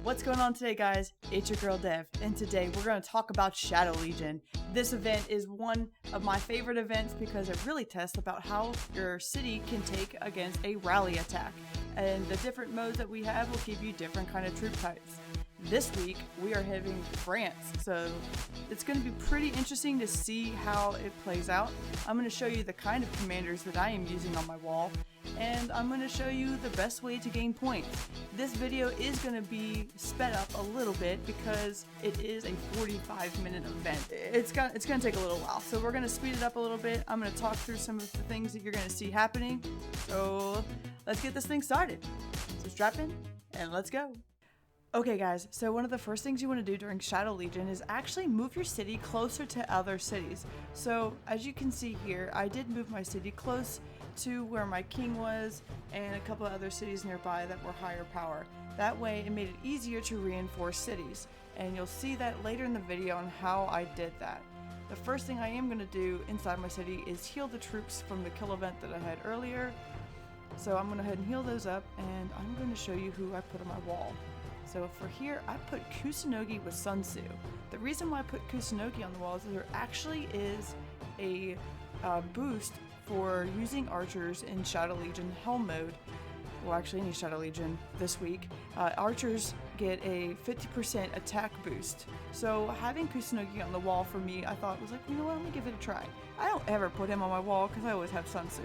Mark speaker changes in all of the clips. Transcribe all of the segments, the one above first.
Speaker 1: What's going on today, guys? It's your girl Dev, and today we're going to talk about Shadow Legion. This event is one of my favorite events because it really tests about how your city can take against a rally attack. And the different modes that we have will give you different kind of troop types. This week, we are having France, so it's going to be pretty interesting to see how it plays out. I'm going to show you the kind of commanders that I am using on my wall, and I'm going to show you the best way to gain points. This video is going to be sped up a little bit because it is a 45-minute event. It's going to take a little while, so we're going to speed it up a little bit. I'm going to talk through some of the things that you're going to see happening, so let's get this thing started. So strap in, and let's go. Okay guys, so one of the first things you want to do during Shadow Legion is actually move your city closer to other cities. So as you can see here, I did move my city close to where my king was and a couple of other cities nearby that were higher power. That way it made it easier to reinforce cities, and you'll see that later in the video on how I did that. The first thing I am going to do inside my city is heal the troops from the kill event that I had earlier. So I'm going to go ahead and heal those up, and I'm going to show you who I put on my wall. So for here, I put Kusunogi with Sun Tzu. The reason why I put Kusunogi on the wall is that there actually is a boost for using archers in Shadow Legion Helm mode. Well, actually any Shadow Legion this week. Archers get a 50% attack boost. So having Kusunogi on the wall for me, I thought was like, you know what, let me give it a try. I don't ever put him on my wall because I always have Sun Tzu.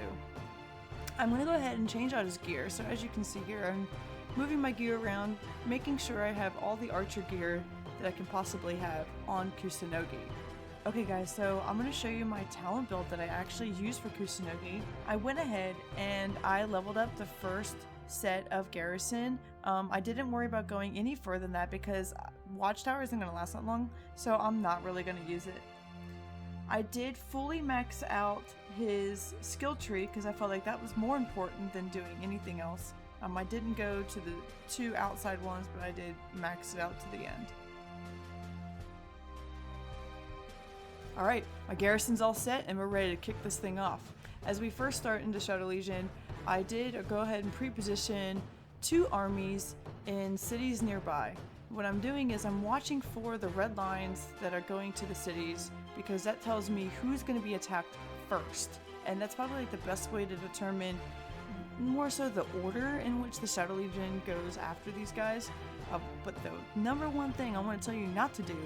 Speaker 1: I'm going to go ahead and change out his gear. So as you can see here, I'm moving my gear around, making sure I have all the archer gear that I can possibly have on Kusunogi. Okay guys, so I'm going to show you my talent build that I actually used for Kusunogi. I went ahead and I leveled up the first set of garrison. I didn't worry about going any further than that because Watchtower isn't going to last that long, so I'm not really going to use it. I did fully max out his skill tree because I felt like that was more important than doing anything else. I didn't go to the two outside ones, but I did max it out to the end. Alright, my garrison's all set and we're ready to kick this thing off. As we first start into Shadow Legion, I did go ahead and pre-position 2 armies in cities nearby. What I'm doing is I'm watching for the red lines that are going to the cities because that tells me who's going to be attacked first. And that's probably like the best way to determine more so the order in which the Shadow Legion goes after these guys. But the number one thing I want to tell you not to do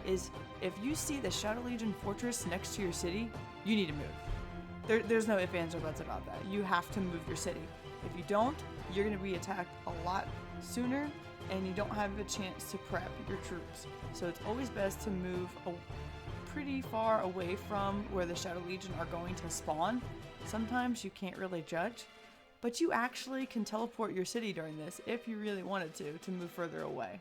Speaker 1: is if you see the Shadow Legion fortress next to your city, you need to move. There's no ifs, ands, or buts about that. You have to move your city. If you don't, you're going to be attacked a lot sooner and you don't have a chance to prep your troops. So it's always best to move pretty far away from where the Shadow Legion are going to spawn. Sometimes you can't really judge, but you actually can teleport your city during this if you really wanted to move further away.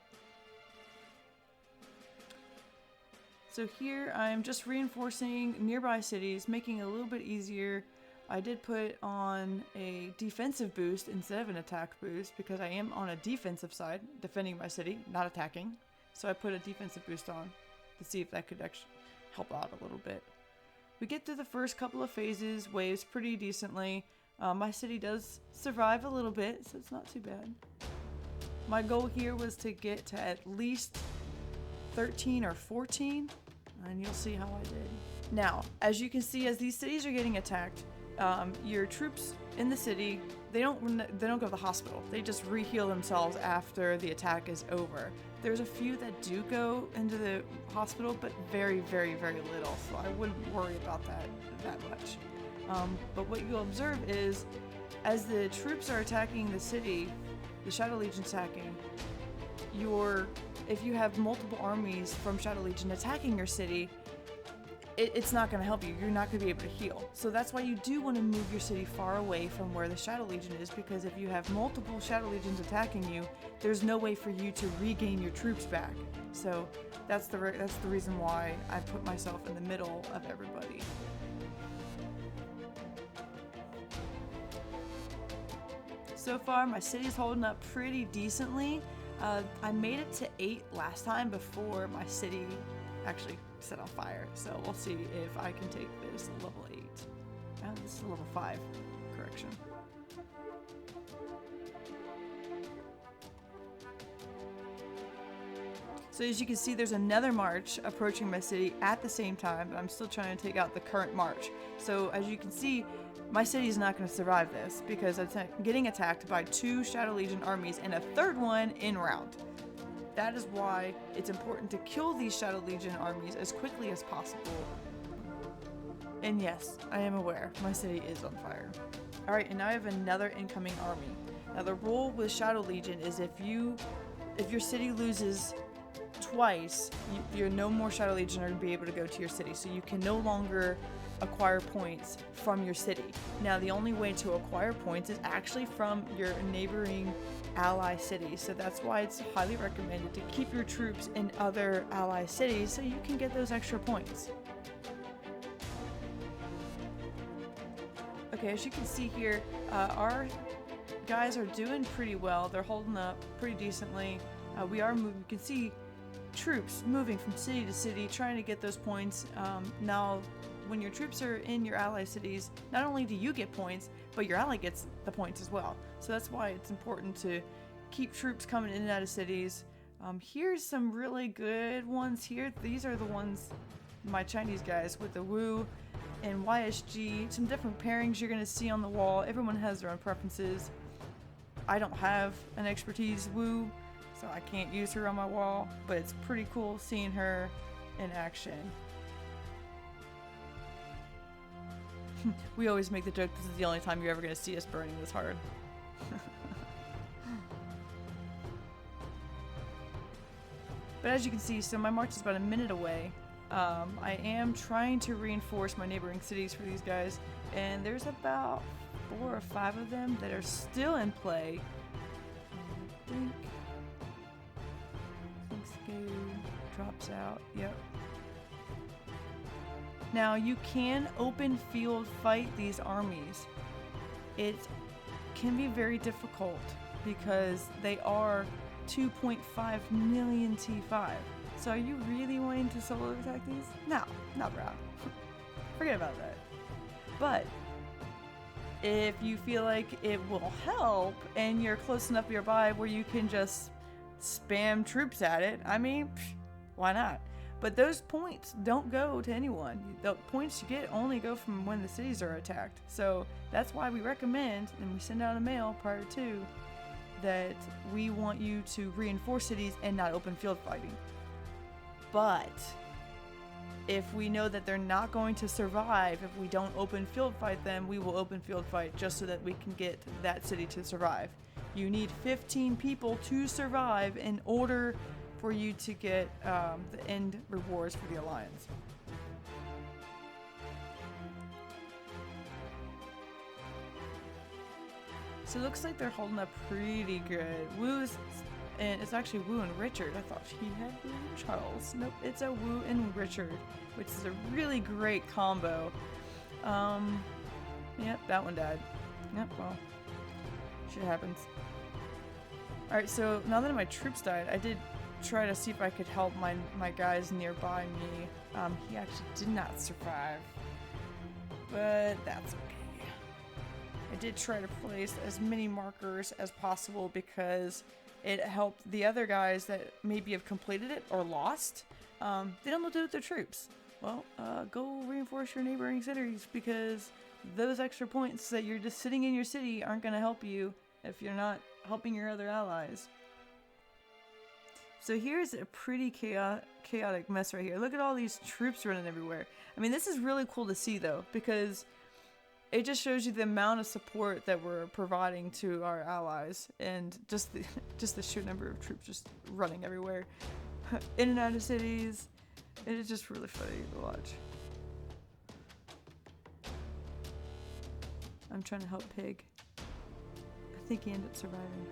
Speaker 1: So here I'm just reinforcing nearby cities, making it a little bit easier. I did put on a defensive boost instead of an attack boost because I am on a defensive side, defending my city, not attacking. So I put a defensive boost on to see if that could actually help out a little bit. We get through the first couple of phases, waves pretty decently. My city does survive a little bit, so it's not too bad. My goal here was to get to at least 13 or 14, and you'll see how I did. Now, as you can see, as these cities are getting attacked, your troops in the city, they don't go to the hospital. They just re-heal themselves after the attack is over. There's a few that do go into the hospital, but very, very, very little, so I wouldn't worry about that much. But what you'll observe is, as the troops are attacking the city, the Shadow Legion's attacking, if you have multiple armies from Shadow Legion attacking your city, it's not going to help you. You're not going to be able to heal. So that's why you do want to move your city far away from where the Shadow Legion is, because if you have multiple Shadow Legions attacking you, there's no way for you to regain your troops back. So that's the reason why I put myself in the middle of everybody. So far, my city's holding up pretty decently. I made it to 8 last time before my city actually set on fire. So we'll see if I can take this level 8. Oh, this is a level 5. Correction. So as you can see, there's another march approaching my city at the same time, but I'm still trying to take out the current march. So as you can see, my city is not going to survive this because it's getting attacked by 2 Shadow Legion armies and a 3rd one en route. That is why it's important to kill these Shadow Legion armies as quickly as possible. And yes, I am aware, my city is on fire. Alright, and now I have another incoming army. Now the rule with Shadow Legion is if your city loses twice, you're no more Shadow Legion are going to be able to go to your city. So you can no longer acquire points from your city. Now the only way to acquire points is actually from your neighboring ally cities. So that's why it's highly recommended to keep your troops in other ally cities so you can get those extra points. Okay, as you can see here, our guys are doing pretty well. They're holding up pretty decently. We are moving. You can see troops moving from city to city, trying to get those points. Now, when your troops are in your ally cities, not only do you get points, but your ally gets the points as well. So that's why it's important to keep troops coming in and out of cities. Here's some really good ones here. These are the ones, my Chinese guys with the Wu and YSG, some different pairings you're going to see on the wall. Everyone has their own preferences. I don't have an expertise Wu, so I can't use her on my wall, but it's pretty cool seeing her in action. We always make the joke this is the only time you're ever going to see us burning this hard. But as you can see, so my march is about a minute away. I am trying to reinforce my neighboring cities for these guys, and there's about 4 or 5 of them that are still in play. I think Sco drops out. Yep. Now you can open field fight these armies. It can be very difficult because they are 2.5 million T5. So are you really wanting to solo attack these? No, not bro. Forget about that. But if you feel like it will help and you're close enough nearby where you can just spam troops at it, I mean, why not? But those points don't go to anyone. The points you get only go from when the cities are attacked. So that's why we recommend, and we send out a mail prior to, that we want you to reinforce cities and not open field fighting. But if we know that they're not going to survive, if we don't open field fight them, we will open field fight just so that we can get that city to survive. You need 15 people to survive in order for you to get the end rewards for the Alliance. So it looks like they're holding up pretty good. Wu's, and it's actually Wu and Richard. I thought he had Wu and Charles. Nope, it's a Wu and Richard, which is a really great combo. Yep, that one died. Yep, well, shit happens. Alright, so now that my troops died, I did try to see if I could help my guys nearby me. He actually did not survive, but that's okay. I did try to place as many markers as possible because it helped the other guys that maybe have completed it or lost. They don't know what to do with their troops. Well, go reinforce your neighboring cities because those extra points that you're just sitting in your city aren't going to help you if you're not helping your other allies. So here's a pretty chaotic mess right here. Look at all these troops running everywhere. I mean, this is really cool to see though, because it just shows you the amount of support that we're providing to our allies, and just the sheer number of troops just running everywhere, in and out of cities. It is just really funny to watch. I'm trying to help Pig. I think he ended up surviving.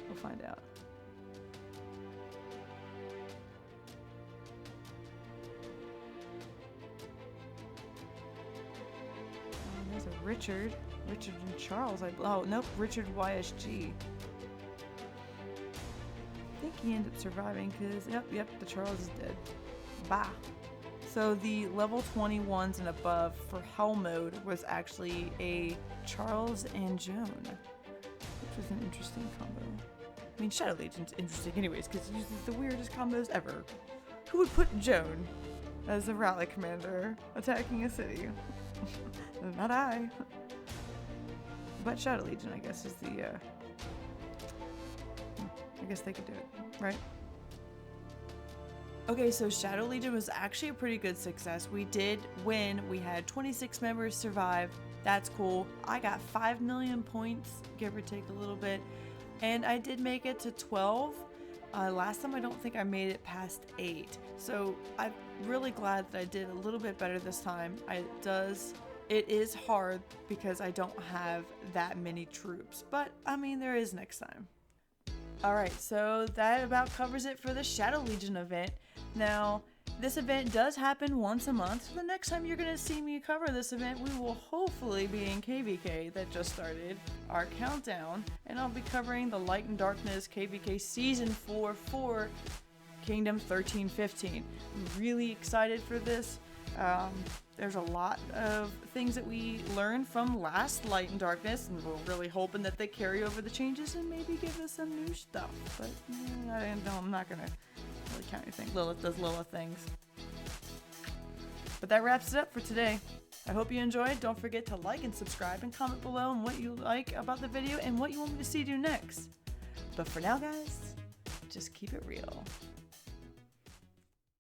Speaker 1: We'll find out. There's a Richard and Charles. Oh nope, Richard YSG. I think he ended up surviving because yep, the Charles is dead. Bah. So the level 21s and above for Hell mode was actually a Charles and Joan, which was an interesting combo. I mean, Shadow Legion's interesting anyways, because it uses the weirdest combos ever. Who would put Joan as a rally commander attacking a city? Not I. But Shadow Legion, I guess, is the, I guess they could do it, right? Okay, so Shadow Legion was actually a pretty good success. We did win. We had 26 members survive. That's cool. I got 5 million points, give or take a little bit. And I did make it to 12. Last time I don't think I made it past 8. So I'm really glad that I did a little bit better this time. It is hard because I don't have that many troops. But I mean, there is next time. Alright, so that about covers it for the Shadow Legion event. Now, this event does happen once a month. So the next time you're going to see me cover this event, we will hopefully be in KVK that just started our countdown. And I'll be covering the Light and Darkness KVK Season 4 for Kingdom 1315. I'm really excited for this. There's a lot of things that we learned from last Light and Darkness, and we're really hoping that they carry over the changes and maybe give us some new stuff. But I'm not gonna really count anything. Lilith does Lilith things. But that wraps it up for today. I hope you enjoyed. Don't forget to like and subscribe and comment below on what you like about the video and what you want me to see do next. But for now, guys, just keep it real.